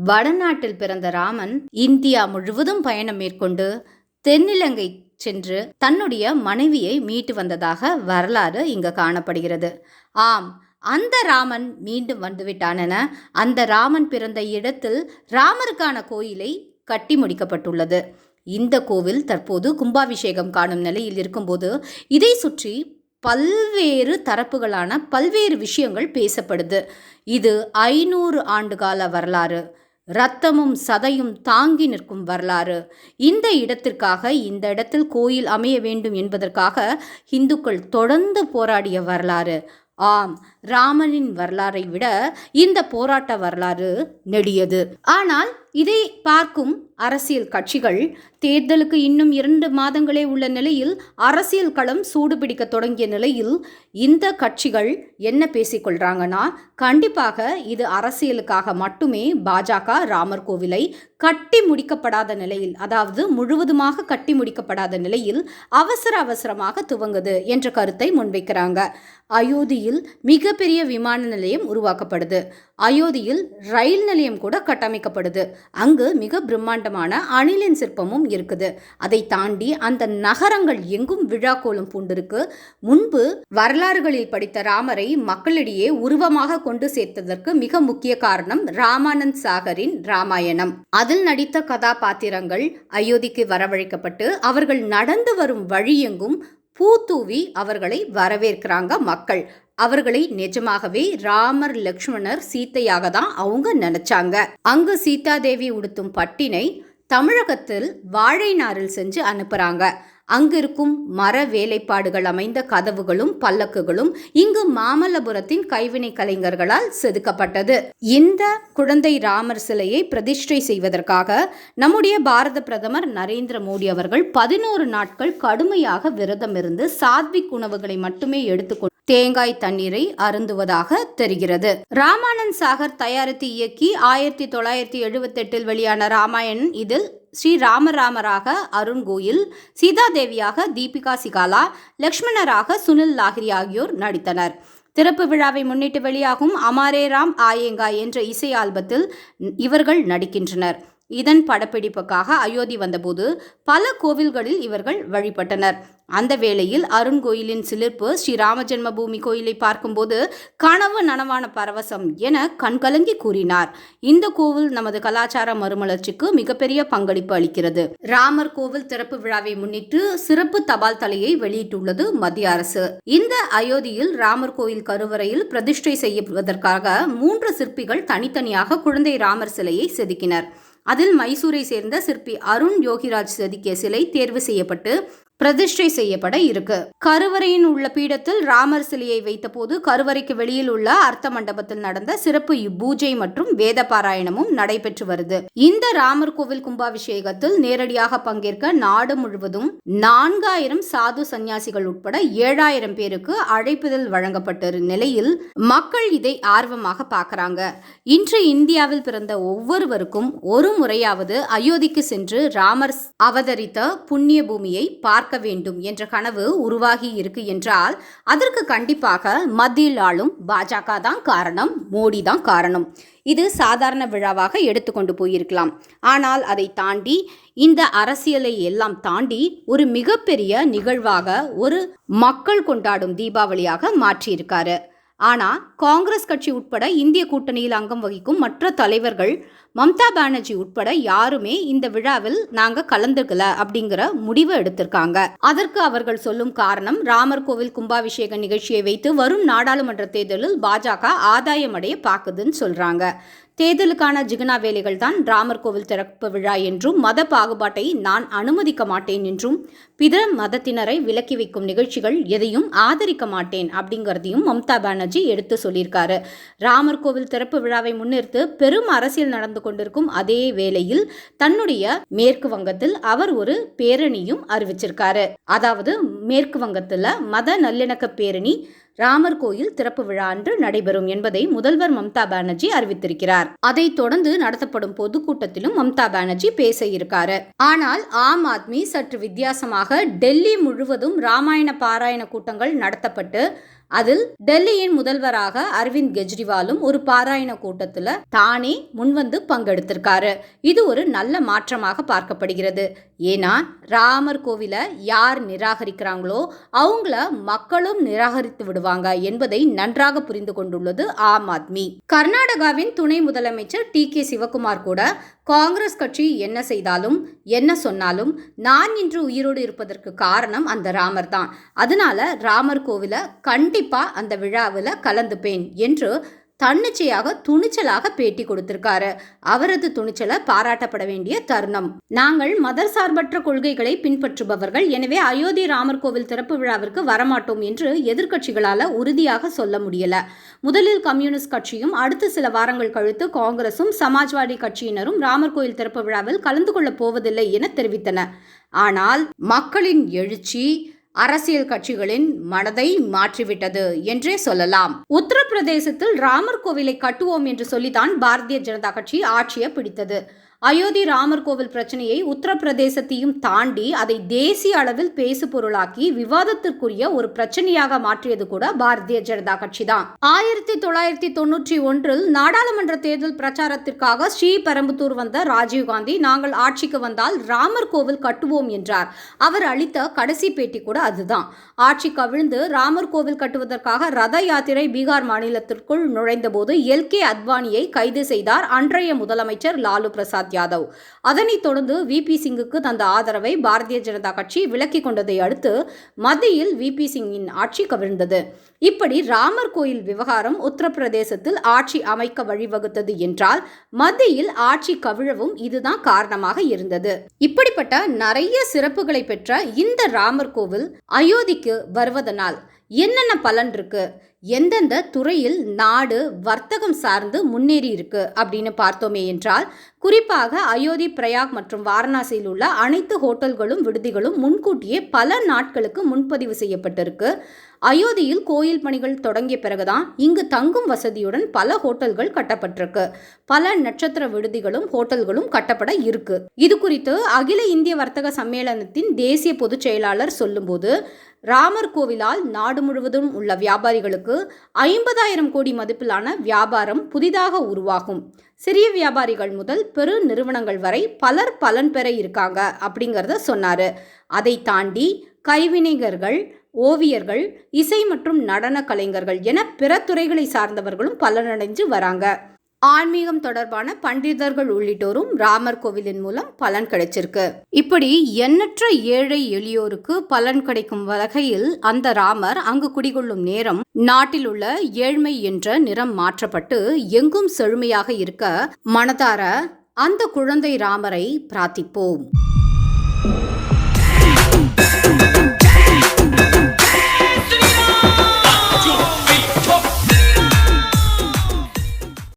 வடநாட்டில் பிறந்த ராமன் இந்தியா முழுவதும் பயணம் மேற்கொண்டு தென்னிலங்கை சென்று தன்னுடைய மனைவியை மீட்டு வந்ததாக வரலாறு இங்கு காணப்படுகிறது. ஆம், அந்த ராமன் மீண்டும் வந்துவிட்டானென அந்த ராமன் பிறந்த இடத்தில் ராமருக்கான கோயிலை கட்டி முடிக்கப்பட்டுள்ளது. இந்த கோவில் தற்போது கும்பாபிஷேகம் காணும் நிலையில் இருக்கும்போது இதை சுற்றி பல்வேறு தரப்புகளான பல்வேறு விஷயங்கள் பேசப்படுது. இது 500 ஆண்டுகால வரலாறு, இரத்தமும் சதையும் தாங்கி நிற்கும் வரலாறு. இந்த இடத்தில் கோயில் அமைய வேண்டும் என்பதற்காக இந்துக்கள் தொடர்ந்து போராடிய வரலாறு. ஆம், ராமனின் வரலாறை விட இந்த போராட்ட வரலாறு நெடியது. ஆனால் இதை பார்க்கும் அரசியல் கட்சிகள் தேர்தலுக்கு இன்னும் 2 மாதங்களே உள்ள நிலையில் அரசியல் களம் சூடுபிடிக்க தொடங்கிய நிலையில் இந்த கட்சிகள் என்ன பேசிக்கொள்றாங்கன்னா, கண்டிப்பாக இது அரசியலுக்காக மட்டுமே பாஜக ராமர் கோவிலை கட்டி முடிக்கப்படாத நிலையில், அதாவது முழுவதுமாக கட்டி முடிக்கப்படாத நிலையில் அவசரமாக துவங்குது என்ற கருத்தை முன்வைக்கிறாங்க. அயோத்தியில் மிகப்பெரிய விமான நிலையம் உருவாக்கப்படுது. அயோத்தியில் ரயில் நிலையம் கூட கட்டமைக்கப்படுது. அங்கு மிக பிரம்மாண்டமான அணிலின் சிற்பமும் இருக்குது. அதை தாண்டி அந்த நகரங்கள் எங்கும் விழாக்கோலம் பூண்டிருக்கு. முன்பு வரலாறுகளில் படித்த ராமரை மக்களிடையே உருவமாக கொண்டு சேர்த்ததற்கு மிக முக்கிய காரணம் ராமானந்த் சாகரின் ராமாயணம். அதில் நடித்த கதாபாத்திரங்கள் அயோத்திக்கு வரவழைக்கப்பட்டு அவர்கள் நடந்து வரும் வழியெங்கும் பூத்தூவி அவர்களை வரவேற்கிறாங்க மக்கள். அவர்களை நிஜமாகவே ராமர், லக்ஷ்மணர், சீத்தையாக தான் அவங்க நினைச்சாங்க. அங்கு சீதா தேவி உடுத்தும் பட்டினை தமிழகத்தில் வாழை நாரில் செஞ்சு அனுப்புறாங்க. அங்கிருக்கும் மர வேலைப்பாடுகள் அமைந்த கதவுகளும் பல்லக்குகளும் இங்கு மாமல்லபுரத்தின் கைவினை கலைஞர்களால் செதுக்கப்பட்டது. இந்த குழந்தை ராமர் சிலையை பிரதிஷ்டை செய்வதற்காக நம்முடைய பாரத பிரதமர் நரேந்திர மோடி அவர்கள் 11 நாட்கள் கடுமையாக விரதம் இருந்து சாத்விக் உணவுகளை மட்டுமே எடுத்துக்கொண்டு தேங்காய் தண்ணீரை அருந்துவதாக தெரிகிறது. ராமானந்த் சாகர் தயாரித்து இயக்கி 1978 வெளியான ராமாயணன். இதில் ஸ்ரீ ராமராக அருண் கோயில், சீதா தேவியாக தீபிகா சிகாலா, லக்ஷ்மணராக சுனில் லாஹிரி ஆகியோர் நடித்தனர். திறப்பு விழாவை முன்னிட்டு வெளியாகும் அமாரே ராம் ஆயேங்கா என்ற இசை ஆல்பத்தில் இவர்கள் நடிக்கின்றனர். இதன் படப்பிடிப்புக்காக அயோத்தி வந்தபோது பல கோவில்களில் இவர்கள் வழிபட்டனர். அந்த வேளையில் அருண் கோயிலின் சிலிர்ப்பு ஸ்ரீ ராம ஜென்மபூமி கோயிலை பார்க்கும்போது கனவு நனவான பரவசம் என கண்கலங்கி கூறினார். இந்த கோவில் நமது கலாச்சார மறுமலர்ச்சிக்கு மிகப்பெரிய பங்களிப்பு அளிக்கிறது. ராமர் கோவில் திறப்பு விழாவை முன்னிட்டு சிறப்பு தபால் தலையை வெளியிட்டுள்ளது மத்திய அரசு. இந்த அயோத்தியில் ராமர் கோயில் கருவறையில் பிரதிஷ்டை செய்வதற்காக 3 சிற்பிகள் தனித்தனியாக குழந்தை ராமர் சிலையை செதுக்கினர். அதில் மைசூரை சேர்ந்த சிற்பி அருண் யோகிராஜ் செதுக்கிய சிலை தேர்வு செய்யப்பட்டு பிரதிஷ்டை செய்யப்பட இருக்கு. கருவறையின் உள்ள பீடத்தில் ராமர் சிலையை வைத்த போது கருவறைக்கு வெளியில் உள்ள அர்த்த மண்டபத்தில் நடந்த சிறப்பு பூஜை மற்றும் வேத பாராயணமும் நடைபெற்று வருது. இந்த ராமர் கோவில் கும்பாபிஷேகத்தில் நேரடியாக பங்கேற்க நாடு முழுவதும் 4000 சாது சன்னியாசிகள் உட்பட 7000 பேருக்கு அழைப்புதல் வழங்கப்பட்ட நிலையில் மக்கள் இதை ஆர்வமாக பார்க்கறாங்க. இன்று இந்தியாவில் பிறந்த ஒவ்வொருவருக்கும் ஒரு முறையாவது அயோத்திக்கு சென்று ராமர் அவதரித்த புண்ணிய பூமியை பார்க்க வேண்டும் என்ற கனவு உருவாகி இருக்கு என்றால் அதற்கு கண்டிப்பாக மத்தியில் ஆளும் பாஜக தான் காரணம், மோடி தான் காரணம். இது சாதாரண விழாவாக எடுத்துக்கொண்டு போயிருக்கலாம். ஆனால் அதை தாண்டி இந்த அரசியலை எல்லாம் தாண்டி ஒரு மிகப்பெரிய நிகழ்வாக, ஒரு மக்கள் கொண்டாடும் தீபாவளியாக மாற்றியிருக்காரு. ஆனால் காங்கிரஸ் கட்சி உட்பட இந்திய கூட்டணியில் அங்கம் வகிக்கும் மற்ற தலைவர்கள், மம்தா பானர்ஜி உட்பட யாருமே இந்த விழாவில் நாங்கள் கலந்துக்கல அப்படிங்கிற முடிவை எடுத்திருக்காங்க. அதற்கு அவர்கள் சொல்லும் காரணம், ராமர் கோவில் கும்பாபிஷேக நிகழ்ச்சியை வைத்து வரும் நாடாளுமன்ற தேர்தலில் பாஜக ஆதாயம் அடைய பார்க்குதுன்னு சொல்றாங்க. தேர்தலுக்கான ஜிகனா வேலைகள் தான் ராமர் கோவில் திறப்பு விழா என்றும், மத பாகுபாட்டை நான் அனுமதிக்க மாட்டேன் என்றும், பிற மதத்தினரை விலக்கி வைக்கும் நிகழ்ச்சிகள் எதையும் ஆதரிக்க மாட்டேன் அப்படிங்கிறதையும் மம்தா பானர்ஜி எடுத்து சொல்லியிருக்காரு. ராமர் கோவில் திறப்பு விழாவை முன்னிறுத்து பெரும் அரசியல் நடந்து கொண்டிருக்கும் அதே வேளையில் தன்னுடைய மேற்கு வங்கத்தில் அவர் ஒரு பேரணியும் அறிவிச்சிருக்காரு. அதாவது மேற்கு வங்கத்தில் மத நல்லிணக்க பேரணி ராமர் கோயில் திறப்பு விழா அன்று நடைபெறும் என்பதை முதல்வர் மம்தா பானர்ஜி அறிவித்திருக்கிறார். அதைத் தொடர்ந்து நடத்தப்படும் பொதுக்கூட்டத்திலும் மம்தா பானர்ஜி பேச இருக்காரு. ஆனால் ஆம் ஆத்மி சற்று வித்தியாசமாக டெல்லி முழுவதும் ராமாயண பாராயண கூட்டங்கள் நடத்தப்பட்டு அதில் டெல்லியின் முதல்வராக அரவிந்த் கெஜ்ரிவாலும் ஒரு பாராயண கூட்டத்தில் தானே முன்வந்து பங்கெடுத்திருக்காரு. இது ஒரு நல்ல மாற்றமாக பார்க்கப்படுகிறது. ஏன்னா ராமர் கோவிலை யார் நிராகரிக்கிறாங்களோ அவங்கள மக்களும் நிராகரித்து விடுவாங்க என்பதை நன்றாக புரிந்து கொண்டுள்ளது ஆம் ஆத்மி. கர்நாடகாவின் துணை முதலமைச்சர் டி.கே. சிவகுமார் கூட காங்கிரஸ் கட்சி என்ன செய்தாலும் என்ன சொன்னாலும் நான் இன்று உயிரோடு இருப்பதற்கு காரணம் அந்த ராமர் தான். அதனால ராமர் கோவில கண்டிப்பா அந்த விழாவில் கலந்துப்பேன் என்று தன்னிச்சையாக துணிச்சலாக பேட்டி கொடுத்திருக்காரு. அவரது துணிச்சலை பாராட்டப்பட வேண்டிய தருணம். நாங்கள் மத சார்பற்ற கொள்கைகளை பின்பற்றுபவர்கள், எனவே அயோத்தி ராமர் கோவில் திறப்பு விழாவிற்கு வரமாட்டோம் என்று எதிர்க்கட்சிகளால உறுதியாக சொல்ல முடியல. முதலில் கம்யூனிஸ்ட் கட்சியும் அடுத்த சில வாரங்கள் கழித்து காங்கிரசும் சமாஜ்வாடி கட்சியினரும் ராமர் கோயில் திறப்பு விழாவில் கலந்து கொள்ளப் போவதில்லை என தெரிவித்தன. ஆனால் மக்களின் எழுச்சி அரசியல் கட்சிகளின் மனதை மாற்றிவிட்டது என்றே சொல்லலாம். உத்தரப்பிரதேசத்தில் ராமர் கோவிலை கட்டுவோம் என்று சொல்லித்தான் பாரதிய ஜனதா கட்சி ஆட்சியை பிடித்தது. அயோத்தி ராமர் கோவில் பிரச்சனையை உத்தரப்பிரதேசத்தையும் தாண்டி அதை தேசிய அளவில் பேசு பொருளாக்கி விவாதத்திற்குரிய ஒரு பிரச்சனையாக மாற்றியது கூட பாரதிய ஜனதா கட்சி தான். 1991 நாடாளுமன்ற தேர்தல் பிரச்சாரத்திற்காக ஸ்ரீபெரும்புதூர் வந்த ராஜீவ்காந்தி, நாங்கள் ஆட்சிக்கு வந்தால் ராமர் கோவில் கட்டுவோம் என்றார். அவர் அளித்த கடைசி பேட்டி கூட அதுதான். ஆட்சி கவிழ்ந்து ராமர் கோவில் கட்டுவதற்காக ரத யாத்திரை பீகார் மாநிலத்திற்குள் நுழைந்த போது எல்.கே. அத்வானியை கைது செய்தார் அன்றைய முதலமைச்சர் லாலு பிரசாத் யாதவ். அதனைத் தொடர்ந்து வி.பி. சிங்குக்கு தந்த ஆதரவை பாரதிய ஜனதா கட்சி விலக்கிக் கொண்டதை அடுத்து மத்தியில் வி.பி. சிங்கின் ஆட்சி கவிழ்ந்தது. இப்படி ராமர் கோயில் விவகாரம் உத்தரப்பிரதேசத்தில் ஆட்சி அமைக்க வழிவகுத்தது என்றால் மத்தியில் ஆட்சி கவிழவும் இதுதான் காரணமாக இருந்தது. இப்படிப்பட்ட நிறைய சிறப்புகளை பெற்ற இந்த ராமர் கோவில் அயோத்திக்கு வருவதனால் என்னென்ன பலன் இருக்கு, எந்தெந்த துறையில் நாடு வர்த்தகம் சார்ந்து முன்னேறி இருக்கு அப்படின்னு பார்த்தோமே என்றால், குறிப்பாக அயோத்தி, பிரயாக் மற்றும் வாரணாசியில் உள்ள அனைத்து ஹோட்டல்களும் விடுதிகளும் முன்கூட்டியே பல நாட்களுக்கு முன்பதிவு செய்யப்பட்டிருக்கு. அயோத்தியில் கோயில் பணிகள் தொடங்கிய பிறகுதான் இங்கு தங்கும் வசதியுடன் பல ஹோட்டல்கள் கட்டப்பட்டிருக்கு. பல நட்சத்திர விடுதிகளும் ஹோட்டல்களும் கட்டப்பட இருக்கு. இது குறித்து அகில இந்திய வர்த்தக சம்மேளனத்தின் தேசிய பொதுச் செயலாளர் சொல்லும்போது, ராமர் கோவிலால் நாடு முழுவதும் உள்ள வியாபாரிகளுக்கு 50,000 கோடி மதிப்பிலான வியாபாரம் புதிதாக உருவாகும். சிறிய வியாபாரிகள் முதல் பெரு நிறுவனங்கள் வரை பலர் பலன் பெற இருக்காங்க அப்படிங்கிறத சொன்னாரு. அதை தாண்டி கைவினைஞர்கள், ஓவியர்கள், இசை மற்றும் நடன கலைஞர்கள் என பிற துறைகளை சார்ந்தவர்களும் பலனடைஞ்சு வராங்க. ஆன்மீகம் தொடர்பான பண்டிதர்கள் உள்ளிட்டோரும் ராமர் கோவிலின் மூலம் பலன் கிடைச்சிருக்கு. இப்படி எண்ணற்ற ஏழை எளியோருக்கு பலன் கிடைக்கும் வகையில் அந்த ராமர் அங்கு குடிகொள்ளும் நேரம் நாட்டில் உள்ள ஏழ்மை என்ற நிறம் மாற்றப்பட்டு எங்கும் செழுமையாக இருக்க மனதார அந்த குழந்தை ராமரை பிரார்த்திப்போம்.